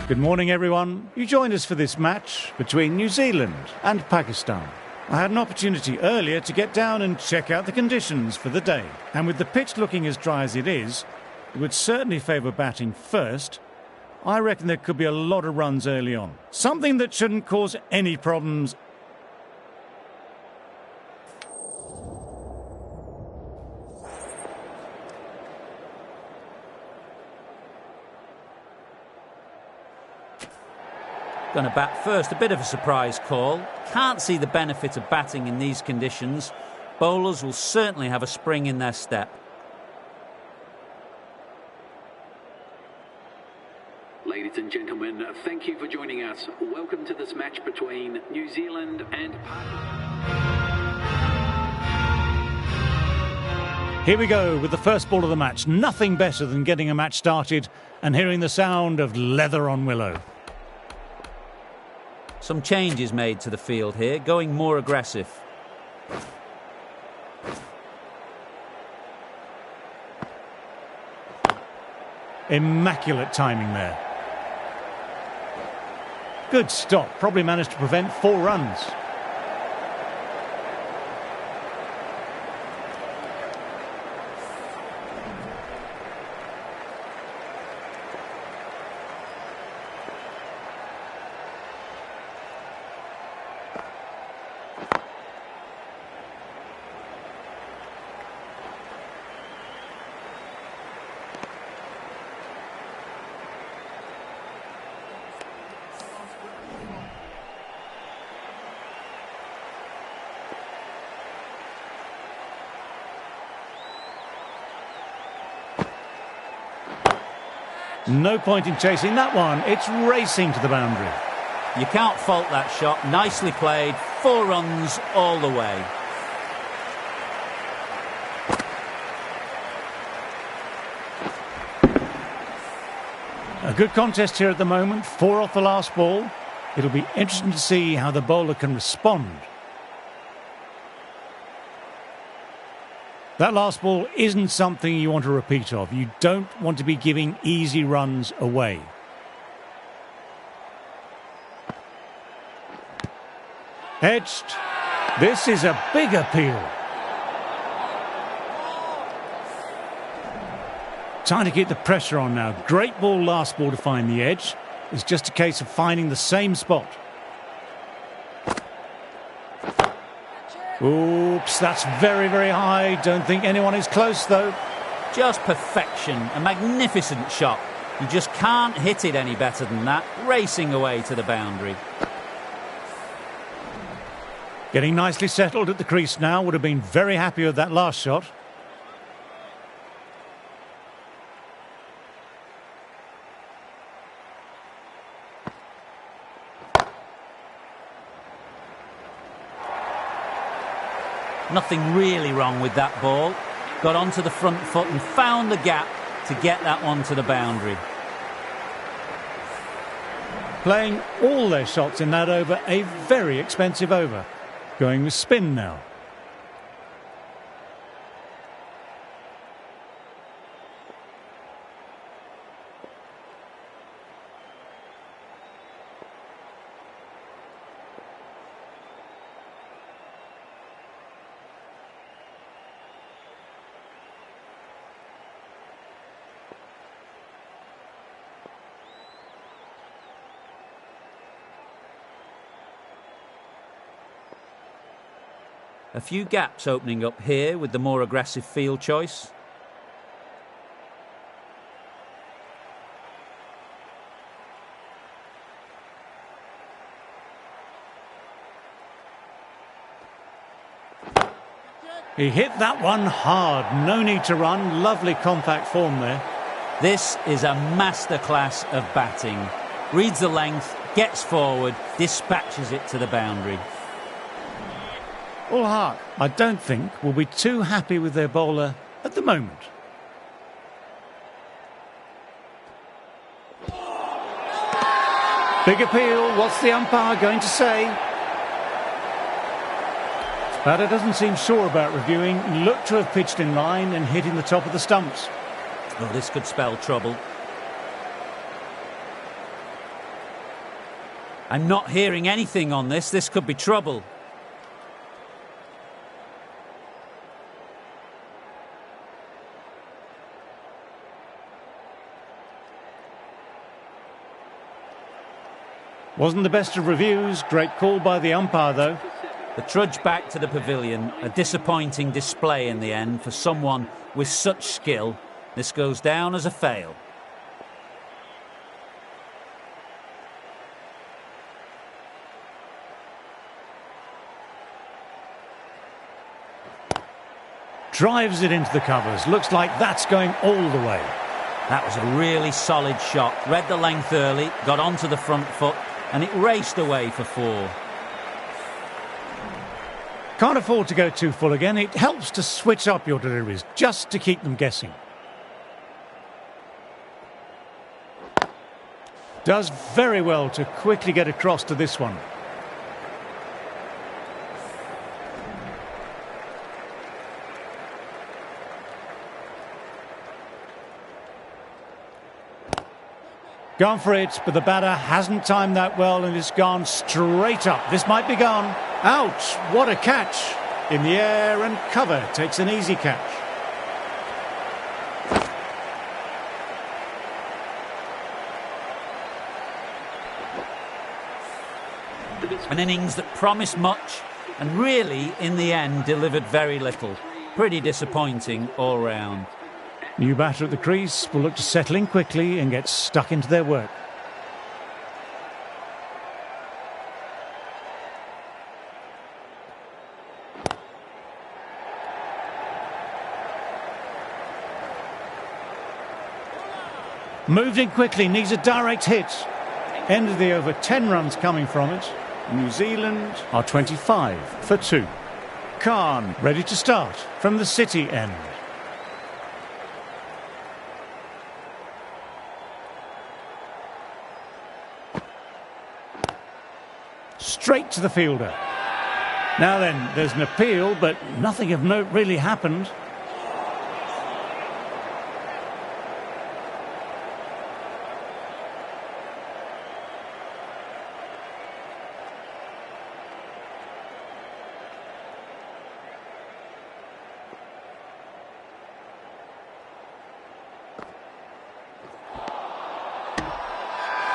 Good morning, everyone. You joined us for this match between New Zealand and Pakistan. I had an opportunity earlier to get down and check out the conditions for the day. And with the pitch looking as dry as it is, it would certainly favour batting first. I reckon there could be a lot of runs early on. Something that shouldn't cause any problems. Going to bat first, a bit of a surprise call. Can't see the benefit of batting in these conditions. Bowlers will certainly have a spring in their step. Ladies and gentlemen, thank you for joining us. Welcome to this match between New Zealand and Pakistan. Here we go with the first ball of the match. Nothing better than getting a match started and hearing the sound of leather on willow. Some changes made to the field here, going more aggressive. Immaculate timing there. Good stop, probably managed to prevent 4 runs. No point in chasing that one. It's racing to the boundary. You can't fault that shot. Nicely played. 4 runs all the way. A good contest here at the moment. 4 off the last ball. It'll be interesting to see how the bowler can respond. That last ball isn't something you want a repeat of. You don't want to be giving easy runs away. Edged. This is a big appeal. Trying to keep the pressure on now. Great ball last ball to find the edge. It's just a case of finding the same spot. Oops, that's very, very high. Don't think anyone is close, though. Just perfection. A magnificent shot. You just can't hit it any better than that. Racing away to the boundary. Getting nicely settled at the crease now. Would have been very happy with that last shot. Nothing really wrong with that ball. Got onto the front foot and found the gap to get that one to the boundary. Playing all their shots in that over, a very expensive over. Going with spin now. A few gaps opening up here with the more aggressive field choice. He hit that one hard. No need to run. Lovely compact form there. This is a masterclass of batting. Reads the length, gets forward, dispatches it to the boundary. All Hark, I don't think, will be too happy with their bowler at the moment. Big appeal. What's the umpire going to say? Batter doesn't seem sure about reviewing. Looked to have pitched in line and hitting the top of the stumps. Oh, this could spell trouble. I'm not hearing anything on this. This could be trouble. Wasn't the best of reviews. Great call by the umpire, though. The trudge back to the pavilion. A disappointing display in the end for someone with such skill. This goes down as a fail. Drives it into the covers. Looks like that's going all the way. That was a really solid shot. Read the length early, got onto the front foot, and it raced away for 4. Can't afford to go too full again. It helps to switch up your deliveries, just to keep them guessing. Does very well to quickly get across to this one. Gone for it, but the batter hasn't timed that well and it's gone straight up. This might be gone. Ouch! What a catch! In the air and cover. Takes an easy catch. An innings that promised much and really, in the end, delivered very little. Pretty disappointing all round. New batter at the crease will look to settle in quickly and get stuck into their work. Moved in quickly, needs a direct hit. End of the over, 10 runs coming from it. New Zealand are 25 for 2. Khan ready to start from the City end. Straight to the fielder. Now then, there's an appeal, but nothing of note really happened.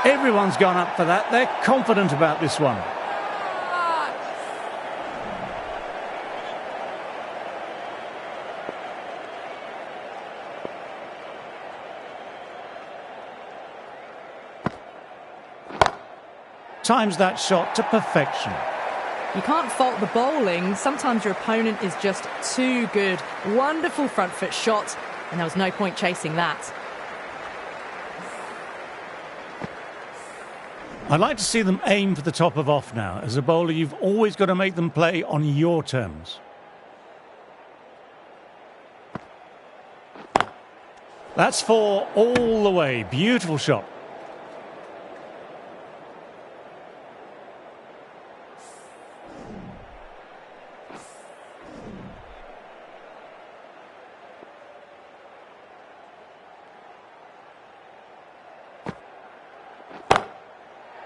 Everyone's gone up for that. They're confident about this one. Times that shot to perfection. You can't fault the bowling. Sometimes your opponent is just too good. Wonderful front foot shot, and there was no point chasing that. I'd like to see them aim for the top of off now. As a bowler, you've always got to make them play on your terms. That's 4 all the way. Beautiful shot.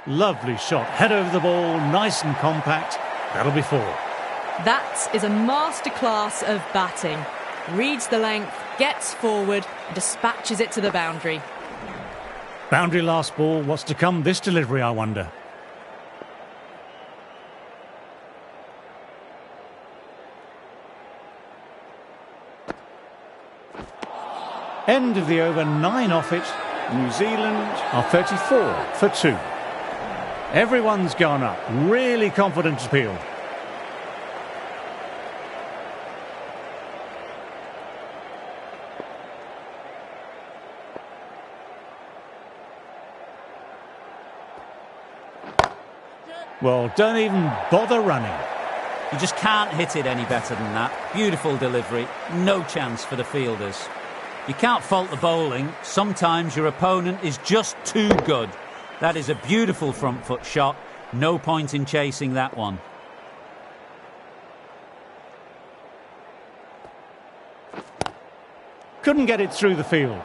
Lovely shot. Head over the ball, nice and compact. That'll be 4. That is a masterclass of batting. Reads the length, gets forward, and dispatches it to the boundary. Boundary last ball. What's to come this delivery, I wonder? End of the over, 9 off it. New Zealand are 34 for 2. Everyone's gone up. Really confident appeal. Well, don't even bother running. You just can't hit it any better than that. Beautiful delivery. No chance for the fielders. You can't fault the bowling. Sometimes your opponent is just too good. That is a beautiful front foot shot. No point in chasing that one. Couldn't get it through the field.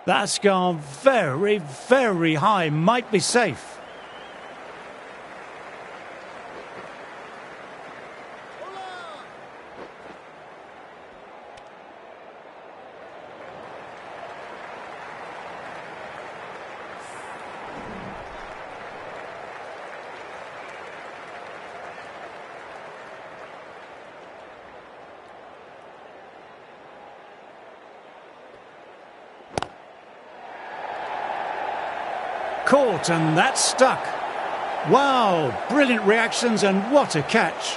That's gone very, very high. Might be safe. Caught, and that's stuck. Wow, brilliant reactions, and what a catch.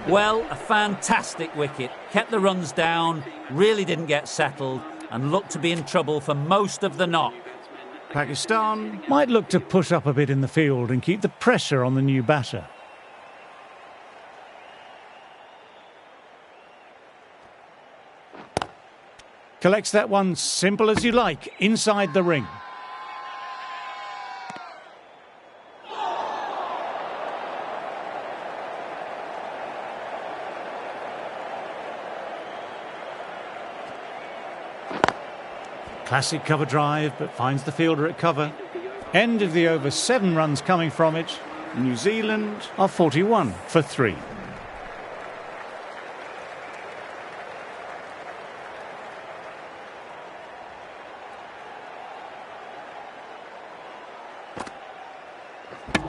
Well, a fantastic wicket. Kept the runs down, really didn't get settled, and looked to be in trouble for most of the knock. Pakistan might look to push up a bit in the field and keep the pressure on the new batter. Collects that one simple as you like, inside the ring. Classic cover drive, but finds the fielder at cover. End of the over, 7 runs coming from it. New Zealand are 41 for 3.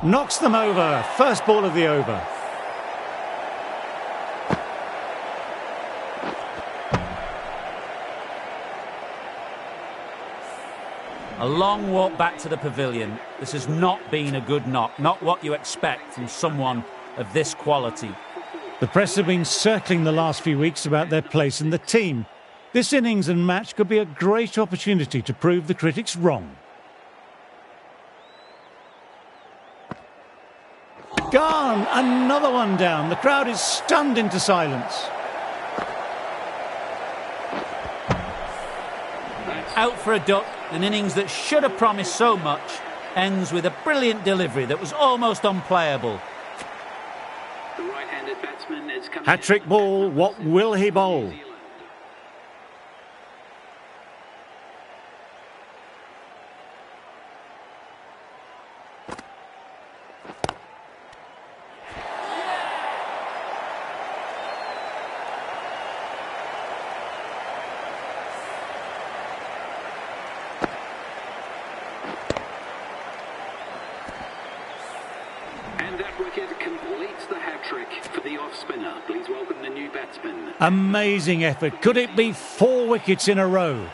Knocks them over. First ball of the over. A long walk back to the pavilion. This has not been a good knock, not what you expect from someone of this quality. The press have been circling the last few weeks about their place in the team. This innings and match could be a great opportunity to prove the critics wrong. Gone! Another one down. The crowd is stunned into silence. Out for a duck, an innings that should have promised so much, ends with a brilliant delivery that was almost unplayable. The right-handed batsman is coming. Hat-trick ball, what will he bowl? And that wicket completes the hat-trick for the off-spinner. Please welcome the new batsman. Amazing effort. Could it be 4 wickets in a row?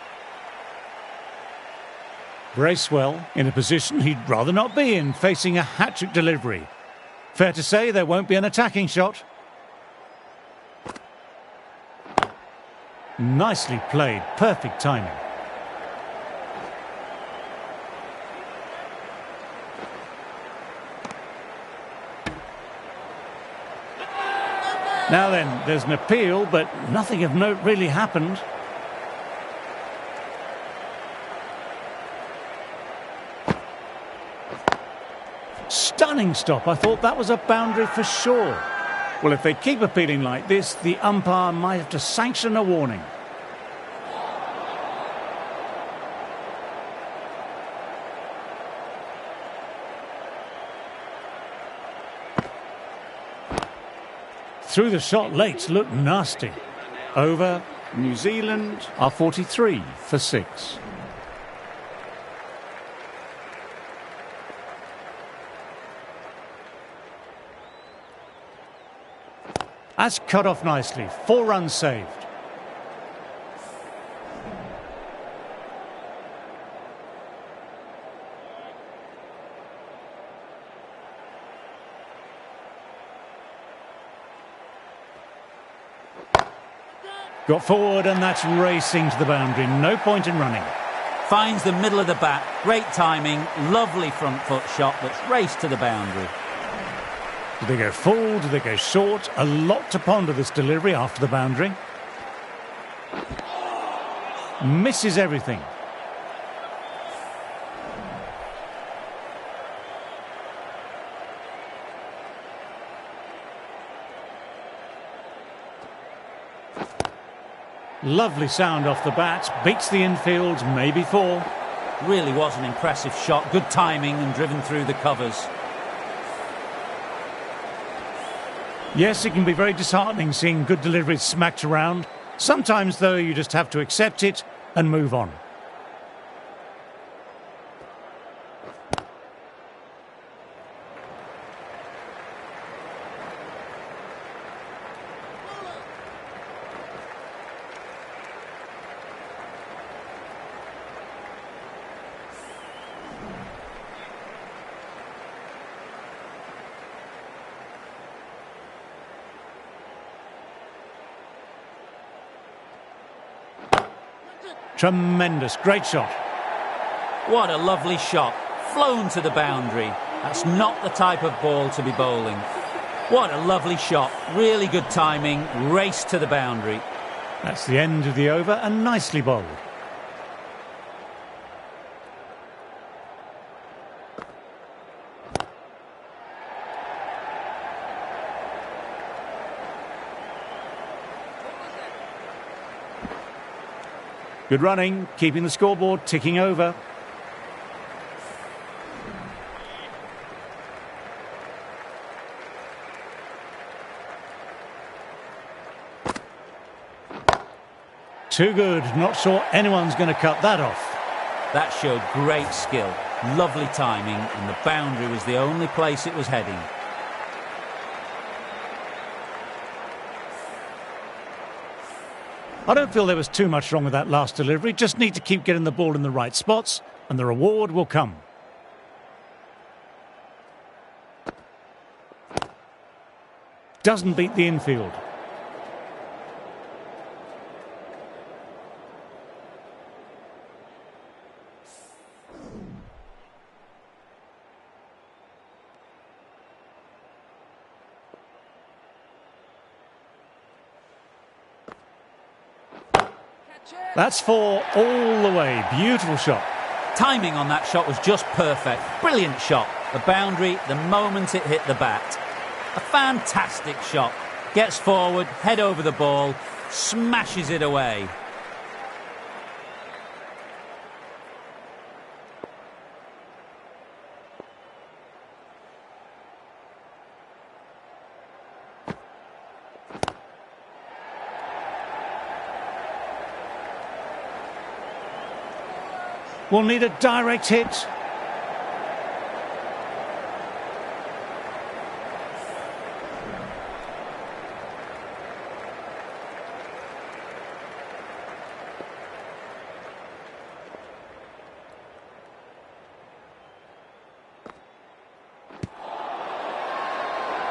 Bracewell in a position he'd rather not be in, facing a hat-trick delivery. Fair to say there won't be an attacking shot. Nicely played. Perfect timing. Now then, there's an appeal, but nothing of note really happened. Stunning stop. I thought that was a boundary for sure. Well, if they keep appealing like this, the umpire might have to sanction a warning. Through the shot late, looked nasty. Over, New Zealand are 43 for 6. That's cut off nicely. 4 runs saved. Got forward, and that's racing to the boundary. No point in running. Finds the middle of the bat. Great timing. Lovely front foot shot that's raced to the boundary. Do they go full? Do they go short? A lot to ponder this delivery after the boundary. Misses everything. Lovely sound off the bat, beats the infield, maybe 4. Really was an impressive shot, good timing and driven through the covers. Yes, it can be very disheartening seeing good deliveries smacked around. Sometimes, though, you just have to accept it and move on. Tremendous, great shot. What a lovely shot, flown to the boundary. That's not the type of ball to be bowling. What a lovely shot, really good timing, race to the boundary. That's the end of the over and nicely bowled. Good running, keeping the scoreboard ticking over. Too good, not sure anyone's going to cut that off. That showed great skill, lovely timing, and the boundary was the only place it was heading. I don't feel there was too much wrong with that last delivery. Just need to keep getting the ball in the right spots and the reward will come. Doesn't beat the infield. That's 4 all the way. Beautiful shot. Timing on that shot was just perfect. Brilliant shot. The boundary, the moment it hit the bat. A fantastic shot. Gets forward, head over the ball, smashes it away. We'll need a direct hit.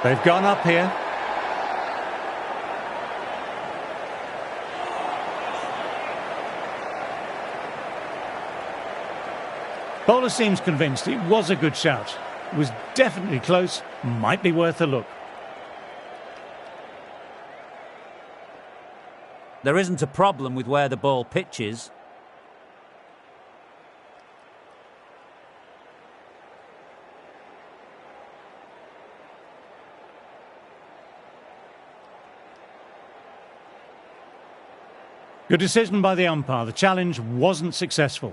They've gone up here. Bowler seems convinced it was a good shout. It was definitely close, might be worth a look. There isn't a problem with where the ball pitches. Good decision by the umpire. The challenge wasn't successful.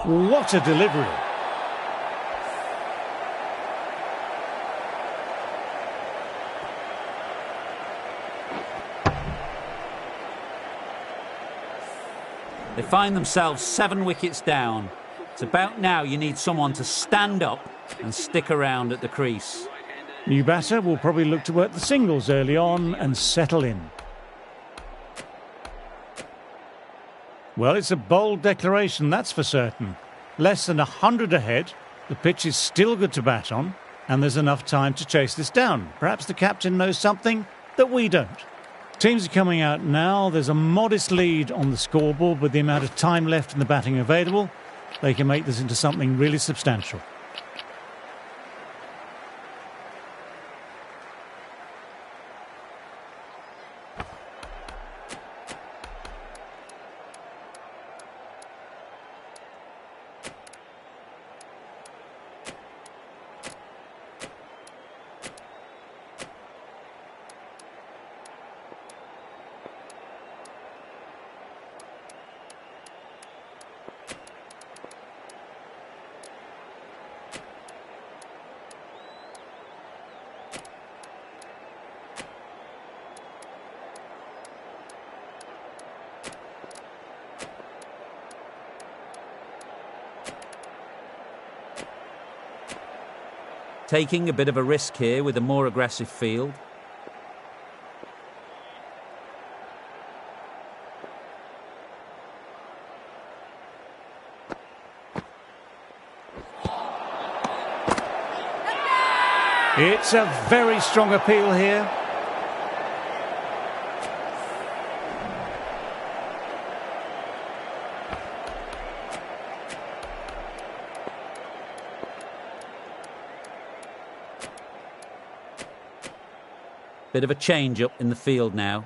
What a delivery. They find themselves 7 wickets down. It's about now you need someone to stand up and stick around at the crease. New batter will probably look to work the singles early on and settle in. Well, it's a bold declaration, that's for certain. Less than 100 ahead, the pitch is still good to bat on, and there's enough time to chase this down. Perhaps the captain knows something that we don't. Teams are coming out now. There's a modest lead on the scoreboard. With the amount of time left in the batting available, they can make this into something really substantial. taking a bit of a risk here with a more aggressive field. It's a very strong appeal here. Bit of a change up in the field now.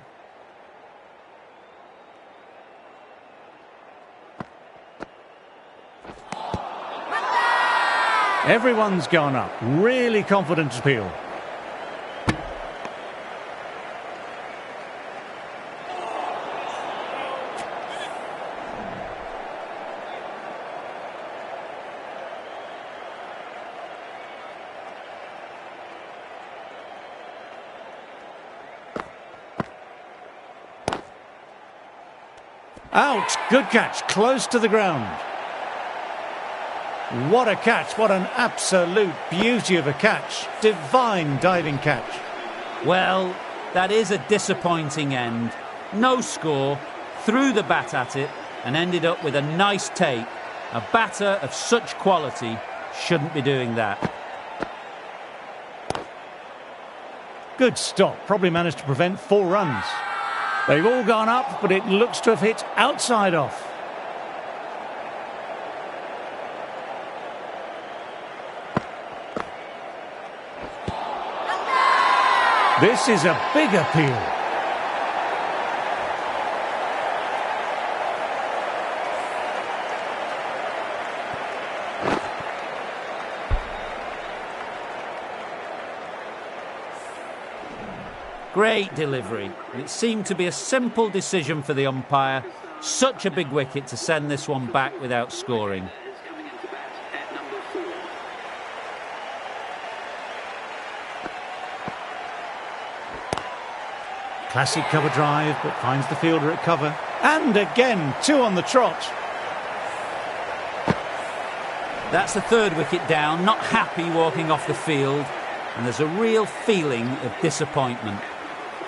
Everyone's gone up. Really confident appeal. Out! Good catch, close to the ground. What a catch, what an absolute beauty of a catch. Divine diving catch. Well, that is a disappointing end. No score, threw the bat at it and ended up with a nice take. A batter of such quality shouldn't be doing that. Good stop, probably managed to prevent 4 runs. They've all gone up, but it looks to have hit outside off. This is a big appeal. Great delivery. It seemed to be a simple decision for the umpire. Such a big wicket to send this one back without scoring. Coming into bat at number 4. Classic cover drive, but finds the fielder at cover. And again, 2 on the trot. That's the 3rd wicket down, not happy walking off the field, and there's a real feeling of disappointment.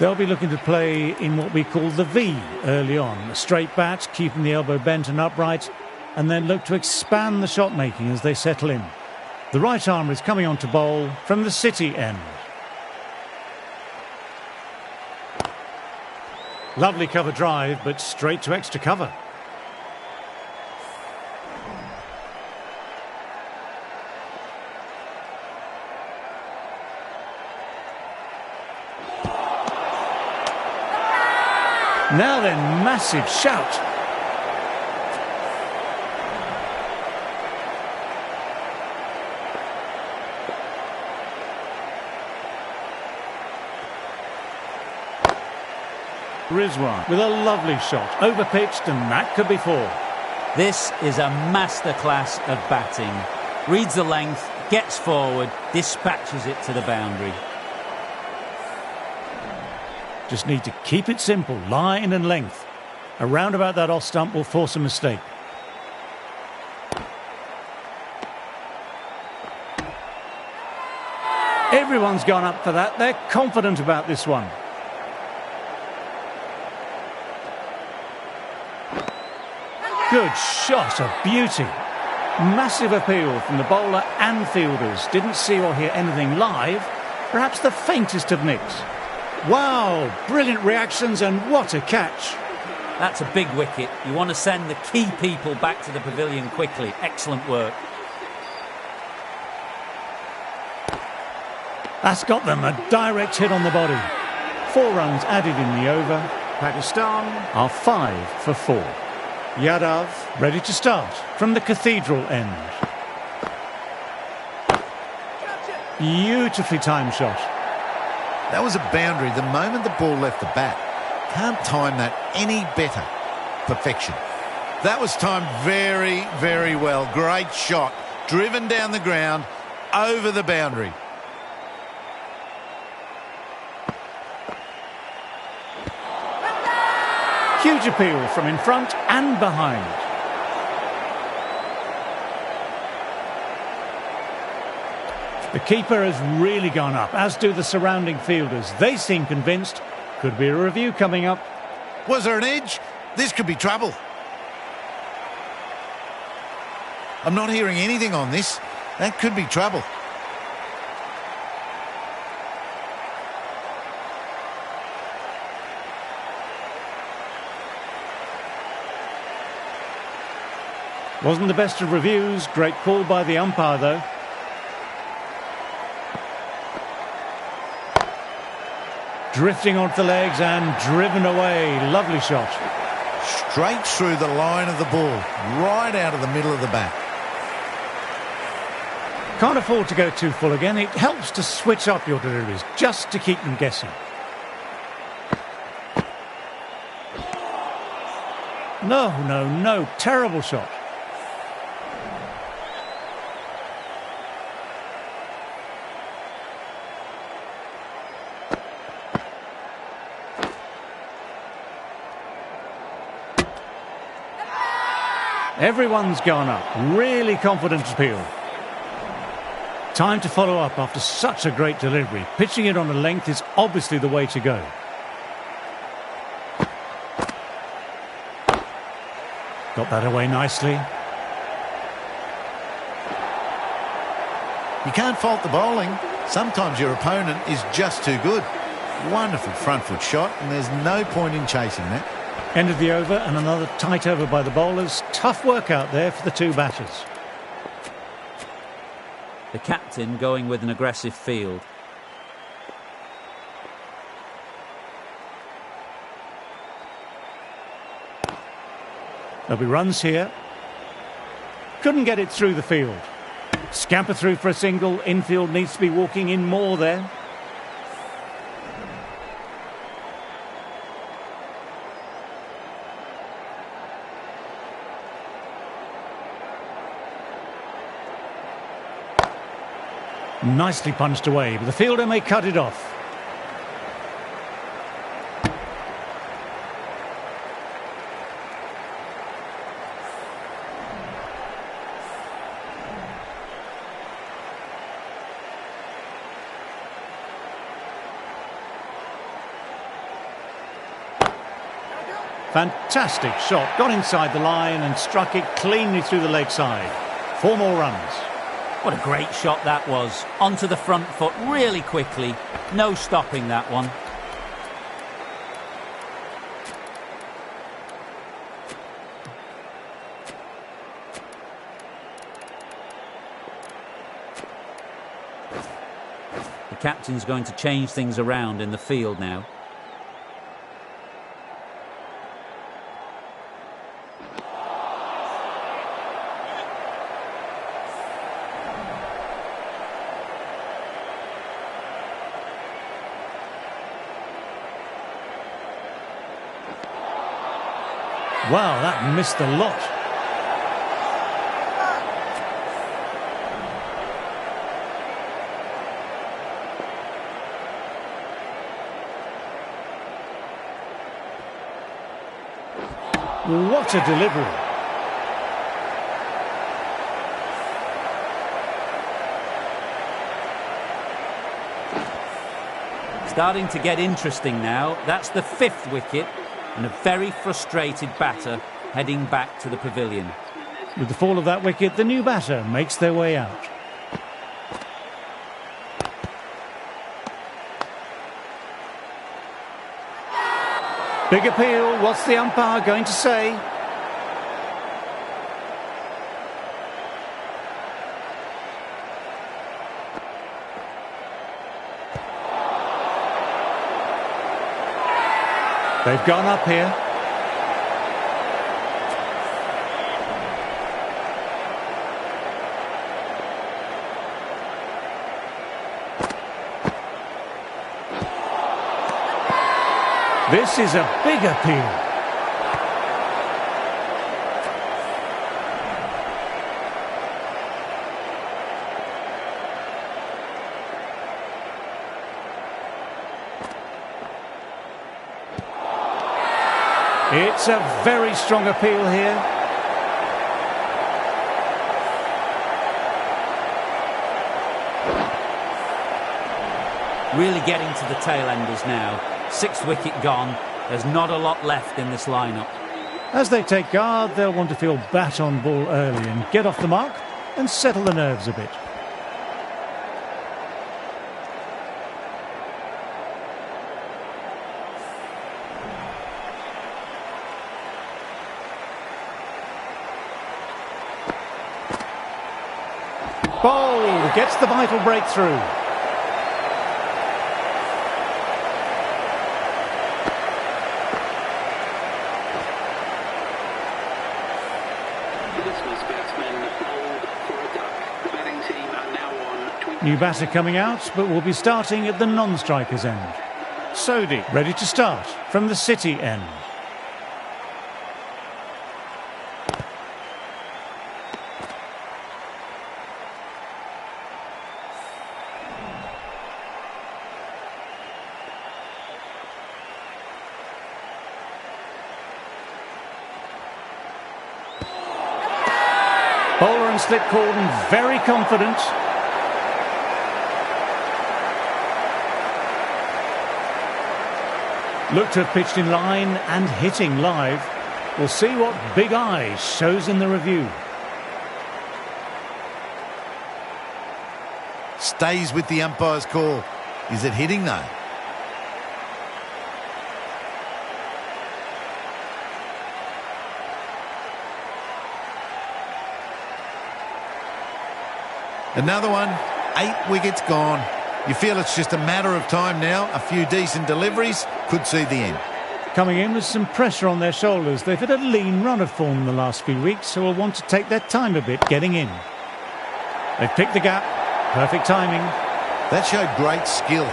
They'll be looking to play in what we call the V early on. A straight bat, keeping the elbow bent and upright, and then look to expand the shot making as they settle in. The right arm is coming on to bowl from the City end. Lovely cover drive, but straight to extra cover. Now then, massive shout. Rizwan with a lovely shot, overpitched, and that could be 4. This is a masterclass of batting. Reads the length, gets forward, dispatches it to the boundary. Just need to keep it simple, line and length. Around about that off stump will force a mistake. Everyone's gone up for that. They're confident about this one. Good shot, a beauty. Massive appeal from the bowler and fielders. Didn't see or hear anything live. Perhaps the faintest of nicks. Wow, brilliant reactions, and what a catch. That's a big wicket. You want to send the key people back to the pavilion quickly. Excellent work. That's got them, a direct hit on the body. 4 runs added in the over. Pakistan are 5 for 4. Yadav ready to start from the Cathedral end. Beautifully timed shot. That was a boundary the moment the ball left the bat. Can't time that any better. Perfection. That was timed very, very well. Great shot. Driven down the ground, over the boundary. Huge appeal from in front and behind. The keeper has really gone up, as do the surrounding fielders. They seem convinced. Could be a review coming up. Was there an edge? This could be trouble. I'm not hearing anything on this. That could be trouble. Wasn't the best of reviews. Great call by the umpire, though. Drifting onto the legs and driven away. Lovely shot. Straight through the line of the ball, right out of the middle of the bat. Can't afford to go too full again. It helps to switch up your deliveries, just to keep them guessing. No. Terrible shot. Everyone's gone up. Really confident appeal. Time to follow up after such a great delivery. Pitching it on a length is obviously the way to go. Got that away nicely. You can't fault the bowling. Sometimes your opponent is just too good. Wonderful front foot shot, and there's no point in chasing that. End of the over and another tight over by the bowlers. Tough work out there for the two batters. The captain going with an aggressive field. There'll be runs here. Couldn't get it through the field. Scamper through for a single. Infield needs to be walking in more there. Nicely punched away, but the fielder may cut it off. Fantastic shot. Got inside the line and struck it cleanly through the leg side. 4 more runs. What a great shot that was. Onto the front foot really quickly. No stopping that one. The captain's going to change things around in the field now. Wow, that missed a lot. What a delivery. Starting to get interesting now. That's the 5th wicket. And a very frustrated batter heading back to the pavilion. With the fall of that wicket, the new batter makes their way out. Big appeal. What's the umpire going to say? They've gone up here. This is a big appeal. It's a very strong appeal here. Really getting to the tail enders now. 6th wicket gone. There's not a lot left in this lineup. As they take guard, they'll want to feel bat on ball early and get off the mark and settle the nerves a bit. Ball gets the vital breakthrough. New batter coming out, but will be starting at the non-striker's end. Sodhi ready to start from the City end. Bowler and slip cordon very confident. Look to have pitched in line and hitting live. We'll see what Big Eye shows in the review. Stays with the umpire's call. Is it hitting though? Another one, 8 wickets gone. You feel it's just a matter of time now. A few decent deliveries could see the end. Coming in with some pressure on their shoulders. They've had a lean run of form in the last few weeks, so will want to take their time a bit getting in. They've picked the gap. Perfect timing. That showed great skill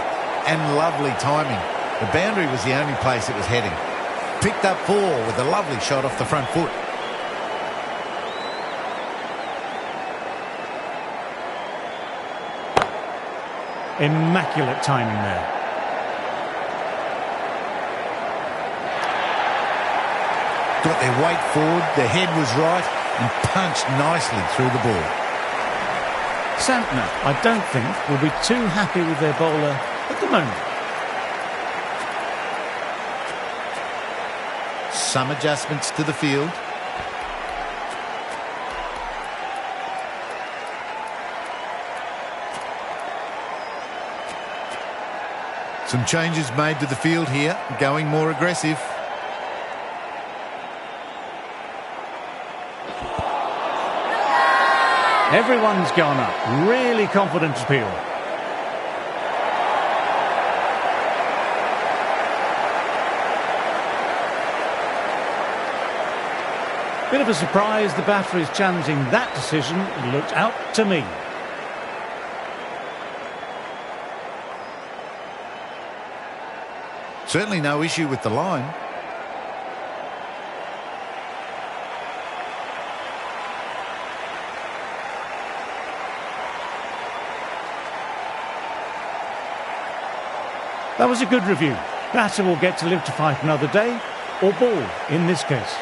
and lovely timing. The boundary was the only place it was heading. Picked up 4 with a lovely shot off the front foot. Immaculate timing there. Got their weight forward, their head was right and punched nicely through the ball. Santner, I don't think, will be too happy with their bowler at the moment. Some adjustments to the field. Some changes made to the field here, going more aggressive. Everyone's gone up. Really confident appeal. Bit of a surprise the batter is challenging that decision. It looked out to me. Certainly no issue with the line. That was a good review. Batter will get to live to fight another day, or ball in this case.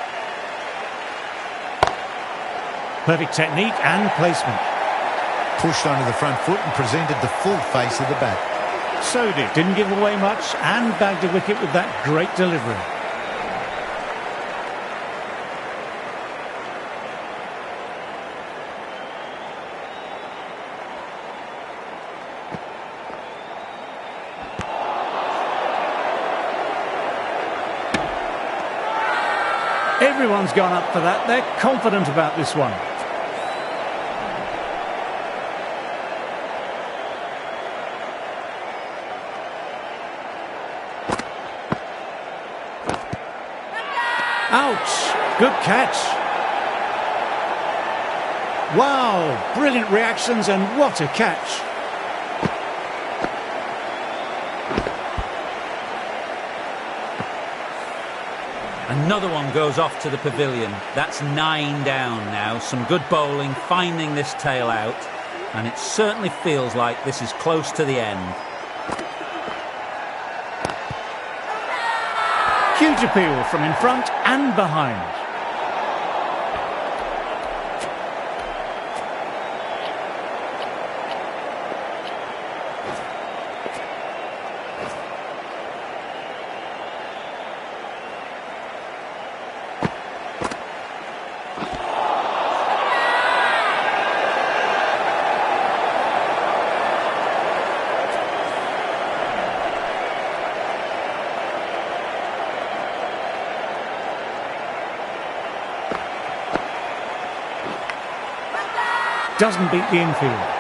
Perfect technique and placement. Pushed onto the front foot and presented the full face of the bat. Sodhi didn't give away much and bagged a wicket with that great delivery. Everyone's gone up for that. They're confident about this one. Ouch! Good catch. Wow! Brilliant reactions and what a catch. Another one goes off to the pavilion. That's 9 down now. Some good bowling, finding this tail out. And it certainly feels like this is close to the end. Huge appeal from in front and behind. doesn't beat the infield.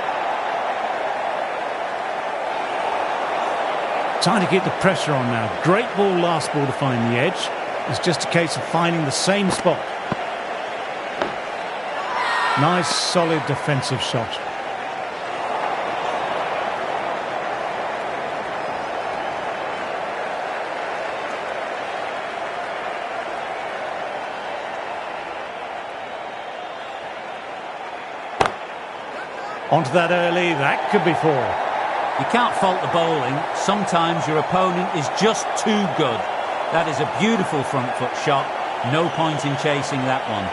Trying to keep the pressure on now. Great ball, last ball to find the edge. It's just a case of finding the same spot. Nice, solid defensive shot. Onto that early, that could be four. You can't fault the bowling. Sometimes your opponent is just too good. That is a beautiful front foot shot. No point in chasing that one.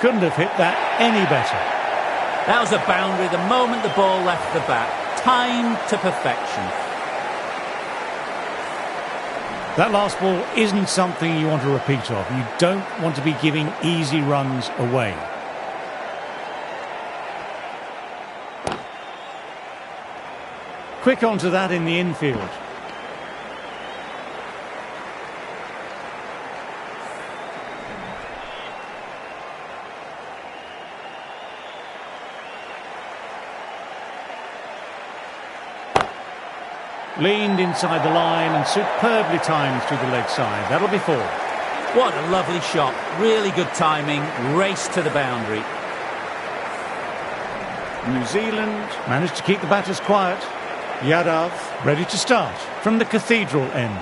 Couldn't have hit that any better. That was a boundary the moment the ball left the bat. Timed to perfection. That last ball isn't something you want to repeat of. You don't want to be giving easy runs away. Quick onto that in the infield. Leaned inside the line and superbly timed through the leg side. That'll be four. What a lovely shot. Really good timing. Race to the boundary. New Zealand managed to keep the batters quiet. Yadav ready to start from the cathedral end.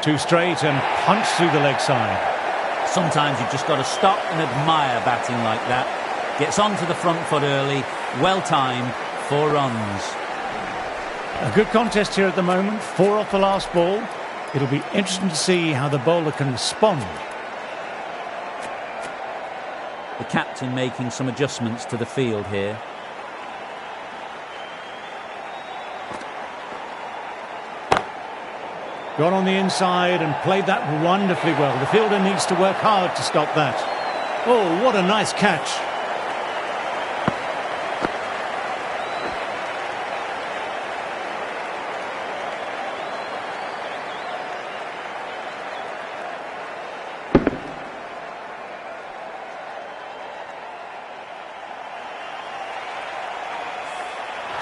Two straight and punch through the leg side. Sometimes you've just got to stop and admire batting like that. Gets onto the front foot early. Well timed. 4 runs. A good contest here at the moment. 4 off the last ball. It'll be interesting to see how the bowler can respond. The captain making some adjustments to the field here. Gone on the inside and played that wonderfully well. The fielder needs to work hard to stop that. Oh, what a nice catch.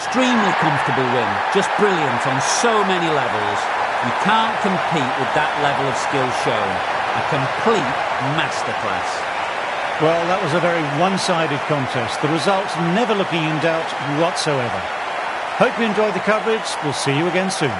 Extremely comfortable win, just brilliant on so many levels. You can't compete with that level of skill shown. A complete masterclass. Well, that was a very one-sided contest. The result never looking in doubt whatsoever. Hope you enjoyed the coverage. We'll see you again soon.